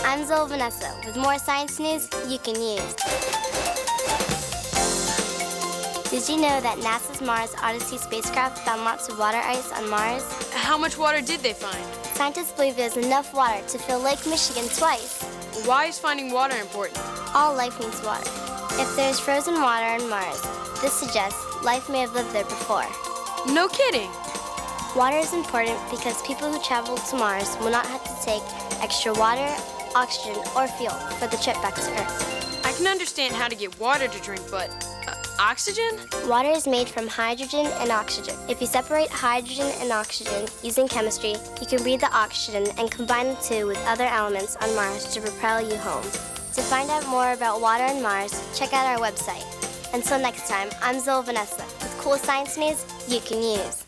I'm Zoe Vanessa with more science news you can use. Did you know that NASA's Mars Odyssey spacecraft found lots of water ice on Mars? How much water did they find? Scientists believe there's enough water to fill Lake Michigan twice. Why is finding water important? All life needs water. If there's frozen water on Mars, this suggests life may have lived there before. No kidding. Water is important because people who travel to Mars will not have to take extra water, oxygen, or fuel for the trip back to Earth. I can understand how to get water to drink, but oxygen? Water is made from hydrogen and oxygen. If you separate hydrogen and oxygen using chemistry, you can breathe the oxygen and combine the two with other elements on Mars to propel you home. To find out more about water on Mars, check out our website. Until next time, I'm Zoe Vanessa with cool science news you can use.